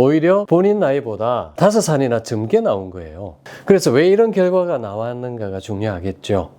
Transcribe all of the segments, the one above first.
오히려 본인 나이보다 5살이나 젊게 나온 거예요. 그래서 왜 이런 결과가 나왔는가가 중요하겠죠.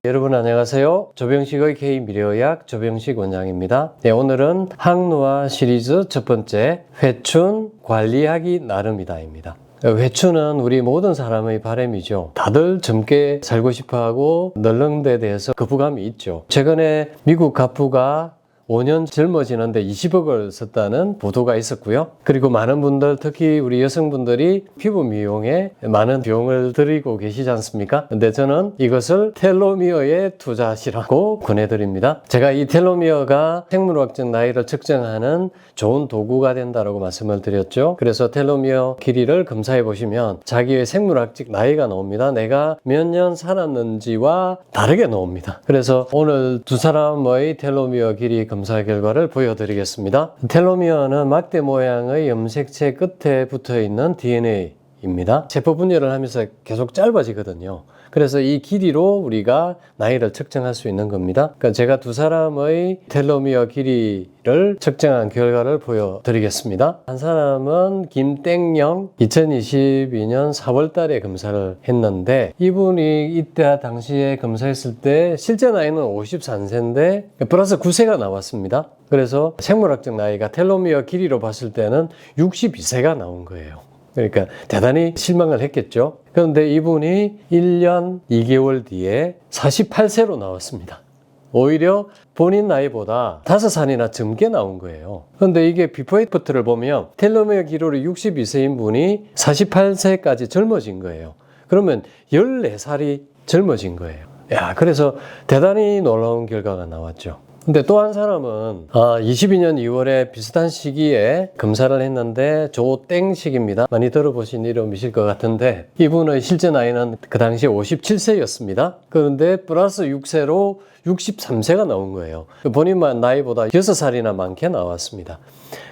여러분 안녕하세요. 조병식의 K미래의학 조병식 원장입니다. 네, 오늘은 항노화 시리즈 첫 번째 회춘 관리하기 나름이다입니다. 회춘은 우리 모든 사람의 바람이죠. 다들 젊게 살고 싶어하고 늙는 데 대해서 거부감이 있죠. 최근에 미국 가부가 5년 젊어지는데 20억을 썼다는 보도가 있었고요. 그리고 많은 분들, 특히 우리 여성분들이 피부 미용에 많은 비용을 들이고 계시지 않습니까? 근데 저는 이것을 텔로미어에 투자하시라고 권해드립니다. 제가 이 텔로미어가 생물학적 나이를 측정하는 좋은 도구가 된다고 말씀을 드렸죠. 그래서 텔로미어 길이를 검사해 보시면 자기의 생물학적 나이가 나옵니다. 내가 몇 년 살았는지와 다르게 나옵니다. 그래서 오늘 두 사람의 텔로미어 길이 검사 결과를 보여드리겠습니다. 텔로미어는 막대 모양의 염색체 끝에 붙어 있는 DNA입니다. 세포 분열을 하면서 계속 짧아지거든요. 그래서 이 길이로 우리가 나이를 측정할 수 있는 겁니다. 그러니까 제가 두 사람의 텔로미어 길이를 측정한 결과를 보여드리겠습니다. 한 사람은 김땡영 2022년 4월 달에 검사를 했는데 이분이 이때 당시에 검사했을 때 실제 나이는 54세인데 플러스 9세가 나왔습니다. 그래서 생물학적 나이가 텔로미어 길이로 봤을 때는 62세가 나온 거예요. 그러니까 대단히 실망을 했겠죠. 그런데 이분이 1년 2개월 뒤에 48세로 나왔습니다. 오히려 본인 나이보다 5살이나 젊게 나온 거예요. 그런데 이게 비포 애프터를 보면 텔로미어 길이로 62세인 분이 48세까지 젊어진 거예요. 그러면 14살이 젊어진 거예요. 그래서 대단히 놀라운 결과가 나왔죠. 근데 또 한 사람은 22년 2월에 비슷한 시기에 검사를 했는데 조땡식입니다. 많이 들어보신 이름이실 것 같은데 이분의 실제 나이는 그 당시에 57세였습니다. 그런데 플러스 6세로 63세가 나온 거예요. 본인만 나이보다 6살이나 많게 나왔습니다.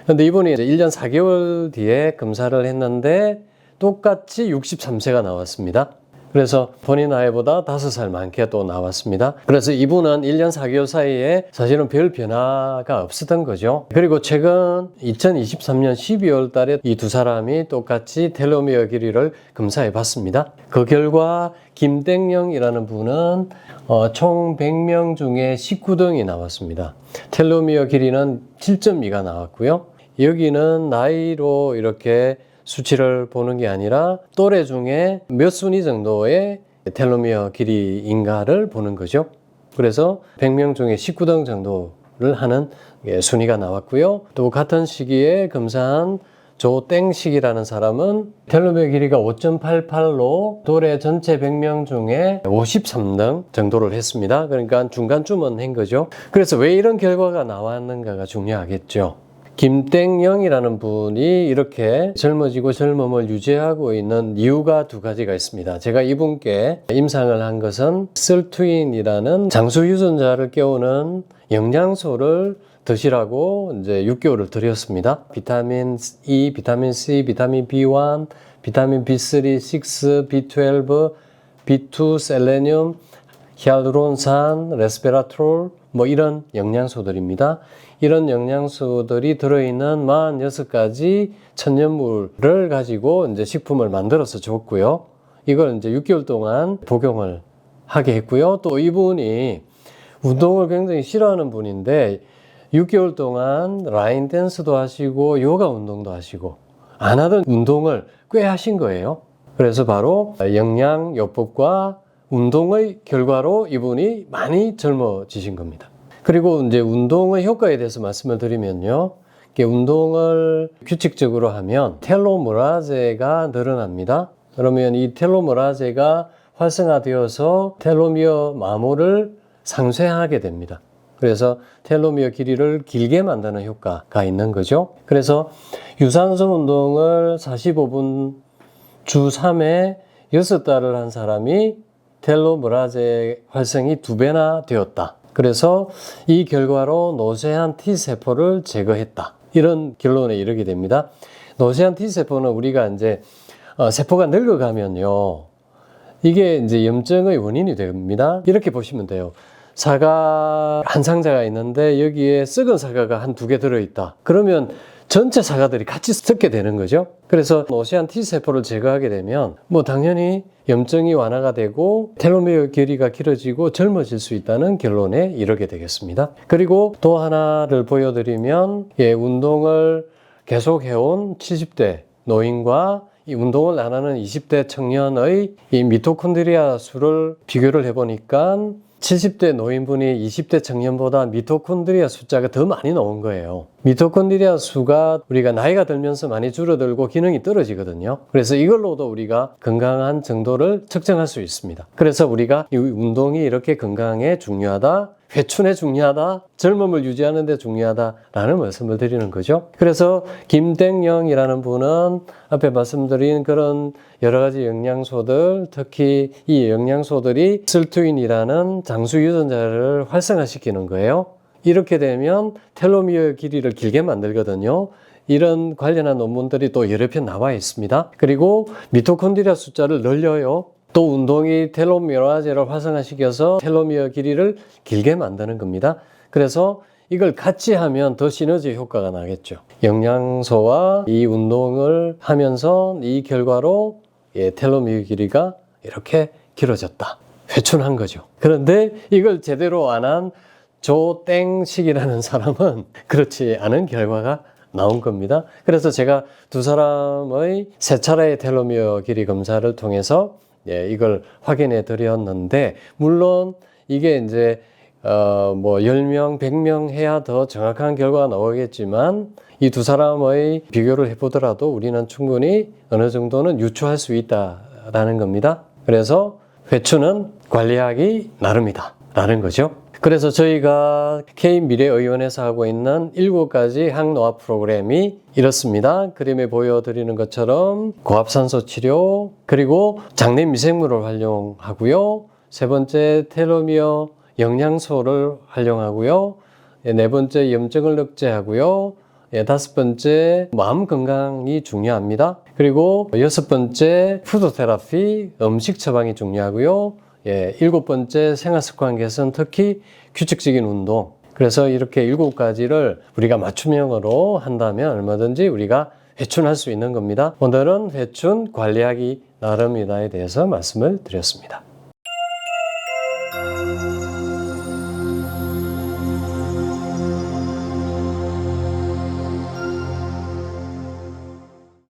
그런데 이분이 이제 1년 4개월 뒤에 검사를 했는데 똑같이 63세가 나왔습니다. 그래서 본인 나이보다 5살 많게 또 나왔습니다. 그래서 이분은 1년 4개월 사이에 사실은 별 변화가 없었던 거죠. 그리고 최근 2023년 12월 달에 이 두 사람이 똑같이 텔로미어 길이를 검사해 봤습니다. 그 결과 김땡영이라는 분은 총 100명 중에 19등이 나왔습니다. 텔로미어 길이는 7.2가 나왔고요. 여기는 나이로 이렇게 수치를 보는 게 아니라 또래 중에 몇 순위 정도의 텔로미어 길이인가를 보는 거죠. 그래서 100명 중에 19등 정도를 하는 순위가 나왔고요. 또 같은 시기에 검사한 조땡식이라는 사람은 텔로미어 길이가 5.88로 또래 전체 100명 중에 53등 정도를 했습니다. 그러니까 중간쯤은 한 거죠. 그래서 왜 이런 결과가 나왔는가가 중요하겠죠. 김땡영이라는 분이 이렇게 젊어지고 젊음을 유지하고 있는 이유가 두 가지가 있습니다. 제가 이분께 임상을 한 것은 설투인이라는 장수 유전자를 깨우는 영양소를 드시라고 이제 6개월을 드렸습니다. 비타민 E, 비타민 C, 비타민 B1, 비타민 B3, 6, B12, B2, 셀레늄, 히알루론산, 레스베라트롤 이런 영양소들입니다. 이런 영양소들이 들어있는 46가지 천연물을 가지고 이제 식품을 만들어서 줬고요. 이걸 이제 6개월 동안 복용을 하게 했고요. 또 이분이 운동을 굉장히 싫어하는 분인데 6개월 동안 라인 댄스도 하시고 요가 운동도 하시고 안 하던 운동을 꽤 하신 거예요. 그래서 바로 영양요법과 운동의 결과로 이분이 많이 젊어지신 겁니다. 그리고 이제 운동의 효과에 대해서 말씀을 드리면요. 운동을 규칙적으로 하면 텔로메라제가 늘어납니다. 그러면 이 텔로메라제가 활성화되어서 텔로미어 마모를 상쇄하게 됩니다. 그래서 텔로미어 길이를 길게 만드는 효과가 있는 거죠. 그래서 유산소 운동을 45분 주 3회 6달을 한 사람이 텔로메라제 활성이 2배나 되었다. 그래서 이 결과로 노쇠한 T세포를 제거했다. 이런 결론에 이르게 됩니다. 노쇠한 T세포는 우리가 이제 세포가 늙어가면요. 이게 이제 염증의 원인이 됩니다. 이렇게 보시면 돼요. 사과 한 상자가 있는데 여기에 썩은 사과가 한 2개 들어있다. 그러면 전체 사과들이 같이 썩게 되는 거죠. 그래서 노시안 T세포를 제거하게 되면 당연히 염증이 완화가 되고 텔로미어 길이가 길어지고 젊어질 수 있다는 결론에 이르게 되겠습니다. 그리고 또 하나를 보여드리면 운동을 계속 해온 70대 노인과 이 운동을 안 하는 20대 청년의 이 미토콘드리아 수를 비교를 해보니까 70대 노인분이 20대 청년보다 미토콘드리아 숫자가 더 많이 나온 거예요. 미토콘드리아 수가 우리가 나이가 들면서 많이 줄어들고 기능이 떨어지거든요. 그래서 이걸로도 우리가 건강한 정도를 측정할 수 있습니다. 그래서 우리가 이 운동이 이렇게 건강에 중요하다, 회춘에 중요하다, 젊음을 유지하는 데 중요하다라는 말씀을 드리는 거죠. 그래서 김땡영이라는 분은 앞에 말씀드린 그런 여러 가지 영양소들, 특히 이 영양소들이 설투인이라는 장수 유전자를 활성화시키는 거예요. 이렇게 되면 텔로미어 길이를 길게 만들거든요. 이런 관련한 논문들이 또 여러 편 나와 있습니다. 그리고 미토콘드리아 숫자를 늘려요. 또 운동이 텔로미어라제를 활성화시켜서 텔로미어 길이를 길게 만드는 겁니다. 그래서 이걸 같이 하면 더 시너지 효과가 나겠죠. 영양소와 이 운동을 하면서 이 결과로 텔로미어 길이가 이렇게 길어졌다. 회춘한 거죠. 그런데 이걸 제대로 안 한 조땡식이라는 사람은 그렇지 않은 결과가 나온 겁니다. 그래서 제가 두 사람의 3차례의 텔로미어 길이 검사를 통해서 이걸 확인해 드렸는데, 물론 이게 이제 10명, 100명 해야 더 정확한 결과가 나오겠지만 이 두 사람의 비교를 해보더라도 우리는 충분히 어느 정도는 유추할 수 있다라는 겁니다. 그래서 회춘은 관리하기 나름이다 라는 거죠. 그래서 저희가 K미래의원에서 하고 있는 7가지 항노화 프로그램이 이렇습니다. 그림에 보여드리는 것처럼 고압산소 치료, 그리고 장내 미생물을 활용하고요. 3번째 텔로미어 영양소를 활용하고요. 4번째 염증을 억제하고요. 5번째 마음 건강이 중요합니다. 그리고 6번째 푸드 테라피, 음식 처방이 중요하고요. 7번째 생활습관 개선, 특히 규칙적인 운동. 그래서 이렇게 7가지를 우리가 맞춤형으로 한다면 얼마든지 우리가 회춘할 수 있는 겁니다. 오늘은 회춘 관리하기 나름이다에 대해서 말씀을 드렸습니다.